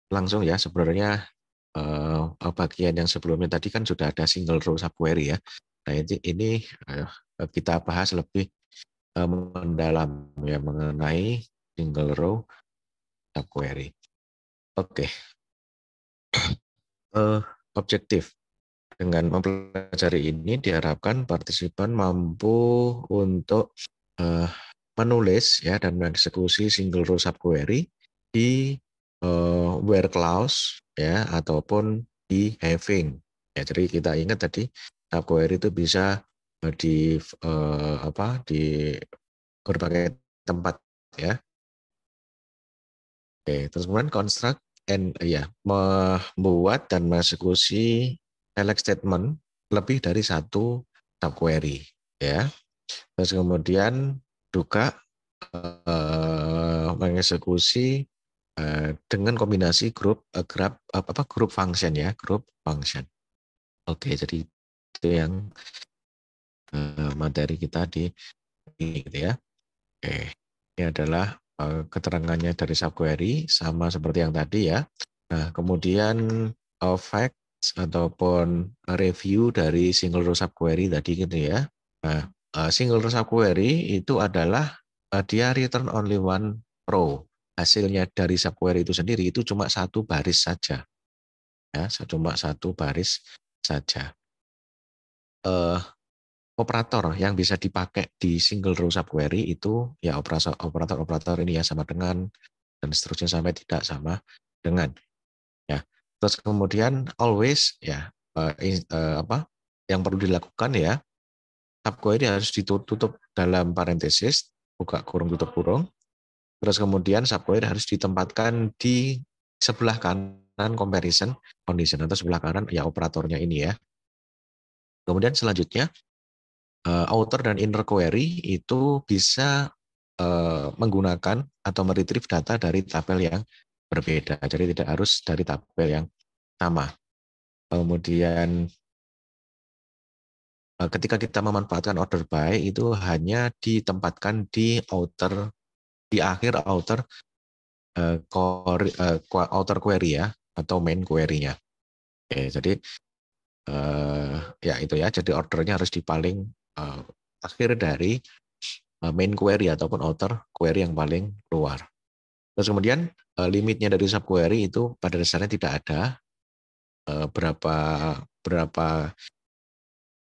langsung ya sebenarnya bagian yang sebelumnya tadi kan sudah ada single row subquery ya. Nah ini kita bahas lebih mendalam ya mengenai single row subquery. Oke, objektif dengan mempelajari ini diharapkan partisipan mampu untuk eh, menulis ya dan mengeksekusi single row subquery di where clause ya ataupun di having. Ya, jadi kita ingat tadi subquery itu bisa di berbagai tempat ya. Oke, terus kemudian construct and ya membuat dan mengeksekusi select statement lebih dari satu subquery ya. Terus kemudian juga mengeksekusi dengan kombinasi group function ya, group function. Oke, jadi itu yang materi kita di ini gitu ya. Oke, ini adalah keterangannya dari subquery sama seperti yang tadi ya. Nah, kemudian facts ataupun review dari single row subquery tadi gitu ya. Nah, single row subquery itu adalah dia return only one row. Hasilnya dari subquery itu sendiri itu cuma satu baris saja. Ya, cuma satu baris saja. Operator yang bisa dipakai di single row subquery itu ya operator ini ya sama dengan dan seterusnya sampai tidak sama dengan ya. Terus kemudian always ya yang perlu dilakukan ya subquery harus ditutup dalam parentesis buka kurung tutup kurung. Terus kemudian subquery harus ditempatkan di sebelah kanan comparison condition atau sebelah kanan ya operatornya ini ya. Kemudian selanjutnya outer dan inner query itu bisa menggunakan atau meretrieve data dari tabel yang berbeda. Jadi tidak harus dari tabel yang sama. Kemudian ketika kita memanfaatkan order by itu hanya ditempatkan di akhir outer query ya atau main query-nya. Oke, jadi ya itu ya. Jadi ordernya harus di paling akhir dari main query ataupun outer query yang paling luar. Terus kemudian limitnya dari subquery itu pada dasarnya tidak ada berapa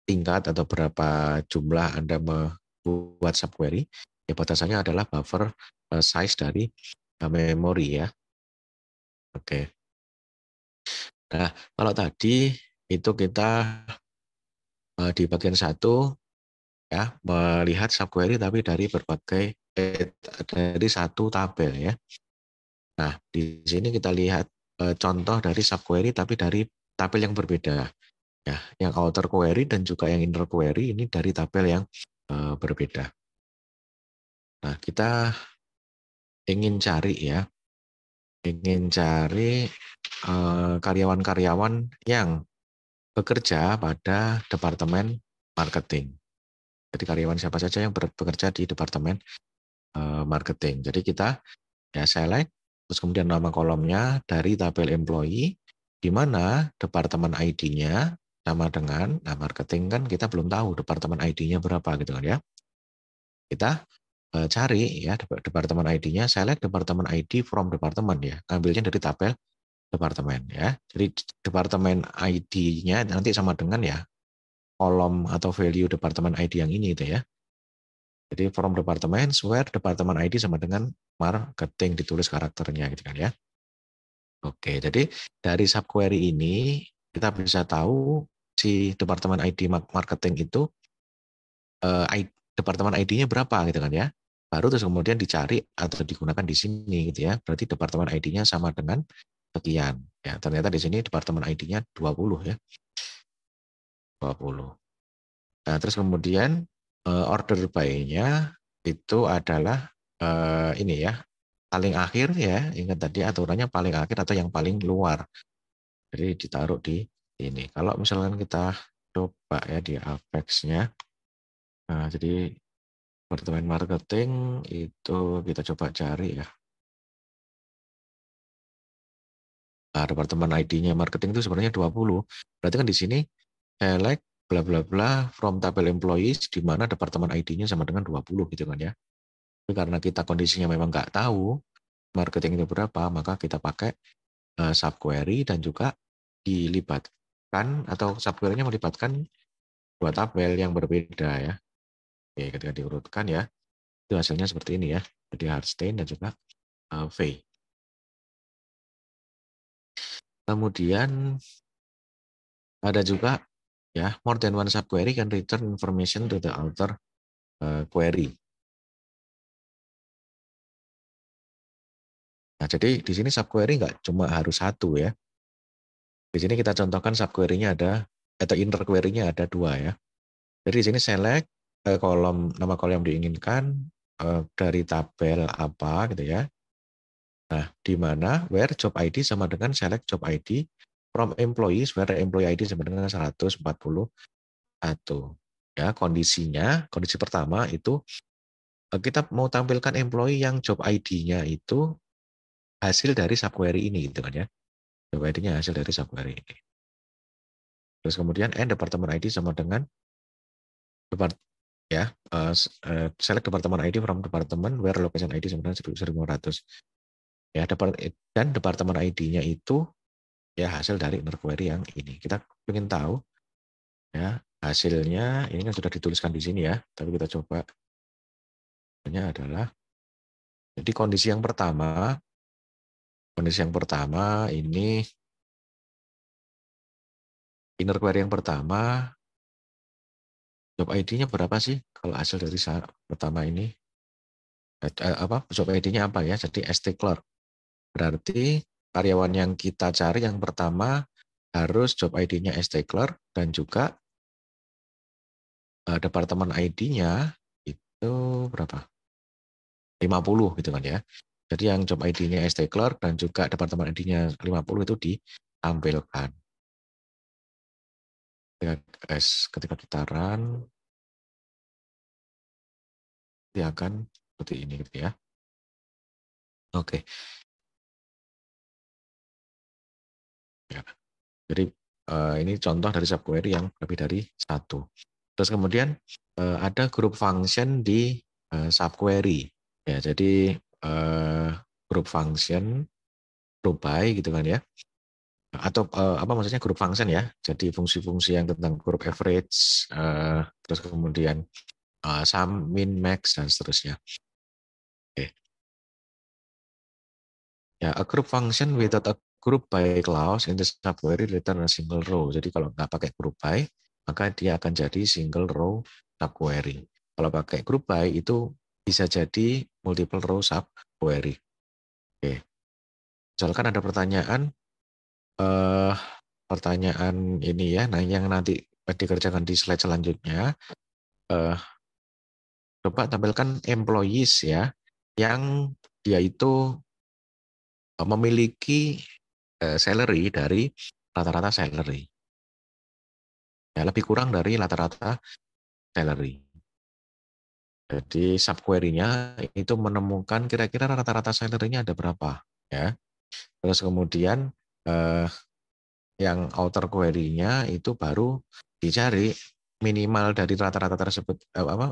tingkat atau berapa jumlah Anda membuat subquery. Ya batasannya adalah buffer size dari memori ya. Oke. Nah, kalau tadi itu kita di bagian satu ya melihat subquery tapi dari dari satu tabel ya. Nah, di sini kita lihat contoh dari subquery tapi dari tabel yang berbeda. Ya, yang outer query dan juga yang inner query ini dari tabel yang berbeda. Nah, kita ingin cari ya, karyawan-karyawan yang bekerja pada departemen marketing. Jadi karyawan siapa saja yang bekerja di departemen marketing. Jadi kita ya select, terus kemudian nama kolomnya dari tabel employee, di mana departemen ID-nya sama dengan, nah marketing kan kita belum tahu departemen ID-nya berapa gitu kan ya. Kita cari ya departemen ID-nya, select departemen ID from departemen ya, ambilnya dari tabel departemen ya. Jadi departemen ID-nya nanti sama dengan ya kolom atau value departemen ID yang ini itu ya. Jadi from departemen where departemen ID sama dengan marketing ditulis karakternya gitu kan ya. Oke, jadi dari subquery ini kita bisa tahu si departemen ID marketing itu departemen ID-nya berapa gitu kan ya. Baru terus kemudian dicari atau digunakan di sini gitu ya. Berarti departemen ID-nya sama dengan sekian. Ya, ternyata di sini departemen ID-nya 20 ya. 20. Nah, terus kemudian order by-nya itu adalah ini ya, paling akhir ya. Ingat tadi aturannya paling akhir atau yang paling luar. Jadi ditaruh di ini. Kalau misalkan kita coba ya di Apex-nya. Nah, jadi departemen marketing itu kita coba cari ya. Nah, departemen ID-nya marketing itu sebenarnya 20. Berarti kan di sini select bla bla bla from tabel employees di mana departemen ID-nya sama dengan 20 gitu kan ya. Tapi karena kita kondisinya memang nggak tahu marketing itu berapa, maka kita pakai subquery dan juga dilibatkan atau subquery-nya melibatkan dua tabel yang berbeda ya. Oke, ketika diurutkan ya, itu hasilnya seperti ini ya. Jadi Harstein dan juga V. Kemudian ada juga ya, more than one subquery can return information to the outer query. Nah, jadi di sini subquery nggak cuma harus satu ya. Di sini kita contohkan subquery-nya ada, atau inner query-nya ada dua ya. Jadi di sini select nama kolom yang diinginkan dari tabel apa gitu ya. Nah, di mana where job ID sama dengan select job ID from employees where employee ID sama dengan 141. Ya, kondisi pertama itu kita mau tampilkan employee yang job ID-nya itu hasil dari subquery ini gitu kan ya. Job ID-nya hasil dari subquery ini. Terus kemudian departemen ID sama dengan ya select departemen ID from departemen where location ID sama dengan 1500. Ya, dan departemen ID-nya itu ya hasil dari inner query yang ini. Kita ingin tahu ya hasilnya, ini kan sudah dituliskan di sini ya, tapi kita coba. Ini adalah, jadi kondisi yang pertama ini inner query yang pertama, job ID-nya berapa sih kalau hasil dari pertama ini? Job ID-nya apa ya? Jadi ST clerk. Berarti karyawan yang kita cari yang pertama harus job ID-nya ST clerk dan juga departemen ID-nya itu berapa? 50 gitu kan ya. Jadi yang job ID-nya ST clerk dan juga departemen ID-nya 50 itu ditampilkan. Ketika kita run, dia akan seperti ini gitu ya. Oke. Ya. Jadi ini contoh dari subquery yang lebih dari satu. Terus kemudian ada group function di subquery. Ya, jadi group function, group by gitu kan ya. Atau apa maksudnya group function ya. Jadi fungsi-fungsi yang tentang group average, terus kemudian sum, min, max dan seterusnya. Oke. Ya, a group function without a group by clause in the subquery return a single row. Jadi kalau nggak pakai group by, maka dia akan jadi single row subquery. Kalau pakai group by itu bisa jadi multiple row subquery. Oke. Misalkan ada eh, pertanyaan ini ya, nah yang nanti dikerjakan di slide selanjutnya, eh, coba tampilkan employees ya, yang dia itu memiliki salary dari rata-rata salary. Ya, lebih kurang dari rata-rata salary. Jadi subquery-nya itu menemukan kira-kira rata-rata salary-nya ada berapa. Ya. Terus kemudian yang outer query-nya itu baru dicari minimal dari rata-rata tersebut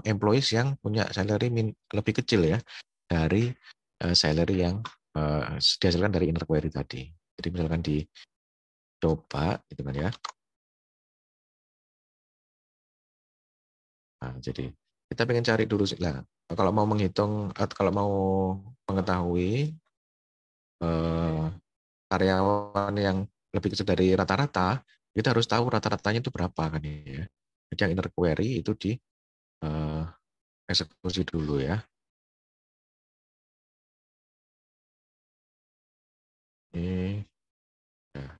employees yang punya salary lebih kecil ya dari salary yang dihasilkan dari inner query tadi. Jadi misalkan dicoba gitu kan ya. Nah, jadi kita pengen cari dulu sih lah. Kalau mau menghitung, kalau mau mengetahui eh, karyawan yang lebih kecil dari rata-rata, kita harus tahu rata-ratanya itu berapa kan ya. Jadi yang inner query itu di eh, eksekusi dulu ya. Ini ya,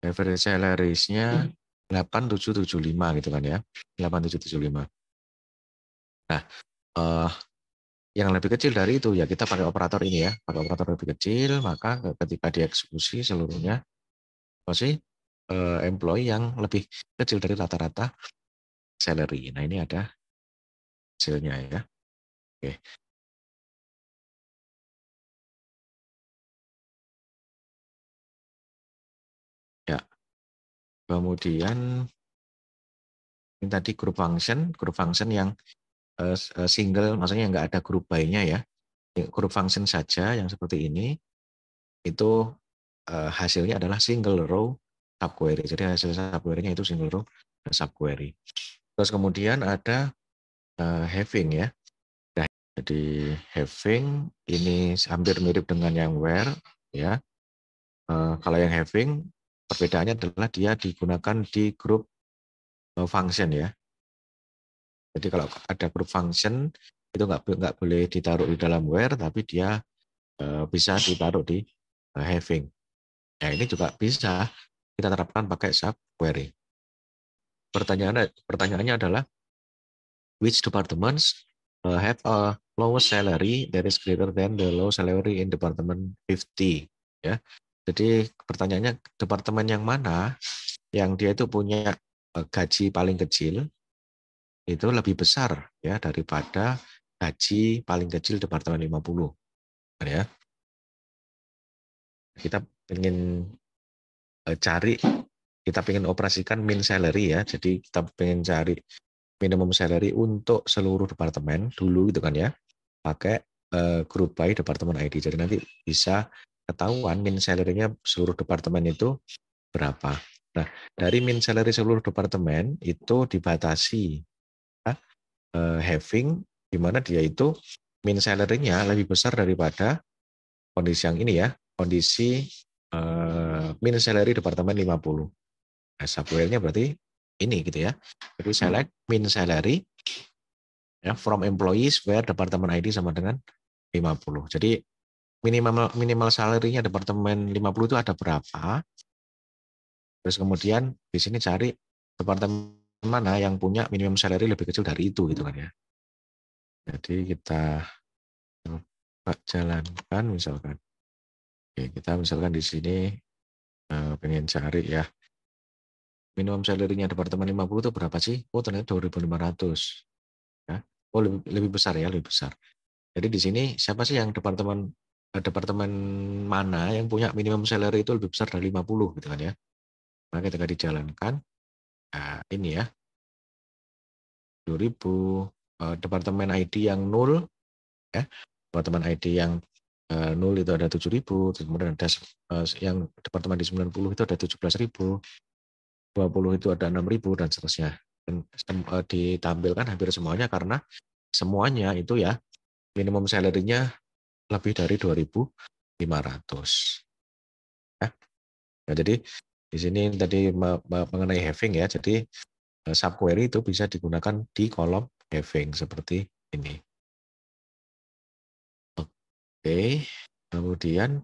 average salaries-nya 8775 gitu kan ya. 8775. Nah, eh, yang lebih kecil dari itu ya kita pakai operator ini ya, pakai operator lebih kecil, maka ketika dieksekusi seluruhnya pasti employee yang lebih kecil dari rata-rata salary. Nah, ini ada hasilnya ya. Oke. Kemudian ini tadi grup function yang single, maksudnya nggak ada grup by-nya ya. Grup function saja yang seperti ini, itu hasilnya adalah single row subquery. Jadi hasil subquery-nya itu single row subquery. Terus kemudian ada having ya. Nah, jadi having ini hampir mirip dengan yang where ya. Kalau yang having perbedaannya adalah dia digunakan di grup function ya. Jadi kalau ada grup function itu nggak boleh ditaruh di dalam where, tapi dia bisa ditaruh di having. Ya ini juga bisa kita terapkan pakai subquery. Pertanyaannya adalah which departments have a lowest salary that is greater than the low salary in department 50 ya. Jadi pertanyaannya departemen yang mana yang dia itu punya gaji paling kecil itu lebih besar ya daripada gaji paling kecil departemen 50 ya. Kita ingin cari, kita ingin operasikan min salary ya. Jadi kita ingin cari minimum salary untuk seluruh departemen dulu gitu kan ya. Pakai group by departemen ID. Jadi nanti bisa ketahuan min salary-nya seluruh departemen itu berapa. Nah, dari min salary seluruh departemen itu dibatasi ya, having di mana dia itu min salary-nya lebih besar daripada kondisi yang ini ya, kondisi min salary departemen 50. Nah, subquery-nya berarti ini gitu ya. Jadi select min salary ya, from employees where departemen ID sama dengan 50. Jadi minimal salary-nya departemen 50 itu ada berapa? Terus kemudian di sini cari departemen mana yang punya minimum salary lebih kecil dari itu gitu kan ya. Jadi kita coba jalankan misalkan. Oke, kita misalkan di sini pengen cari ya minimum salary-nya departemen 50 itu berapa sih? Oh ternyata 2.500 ya. Oh lebih besar ya, lebih besar. Jadi di sini siapa sih yang departemen mana yang punya minimum salary itu lebih besar dari 50 gitu kan ya. Nah, ketika dijalankan nah, ini ya 2.000 departemen ID yang 0 ya. Departemen ID yang 0 itu ada 7.000, kemudian ada yang departemen di 90 itu ada 17.000, 20 itu ada 6.000 dan seterusnya. Dan ditampilkan hampir semuanya karena semuanya itu ya minimum salary-nya lebih dari 2.500. Ya. Nah, jadi di sini tadi mengenai having ya, jadi subquery itu bisa digunakan di kolom having seperti ini. Oke, kemudian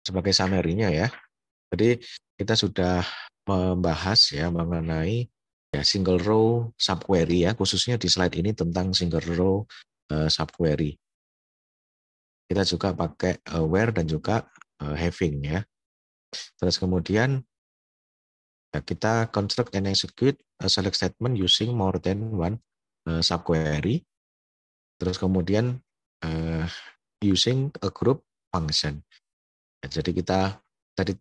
sebagai summary-nya ya, jadi kita sudah membahas ya mengenai ya single row subquery ya, khususnya di slide ini tentang single row subquery. Kita juga pakai where dan juga having ya. Terus kemudian ya, kita construct and execute a select statement using more than one subquery. Terus kemudian using a group function. Ya, jadi kita tadi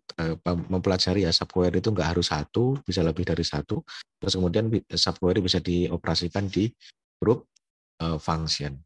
mempelajari ya subquery itu nggak harus satu, bisa lebih dari satu. Terus kemudian subquery bisa dioperasikan di group function.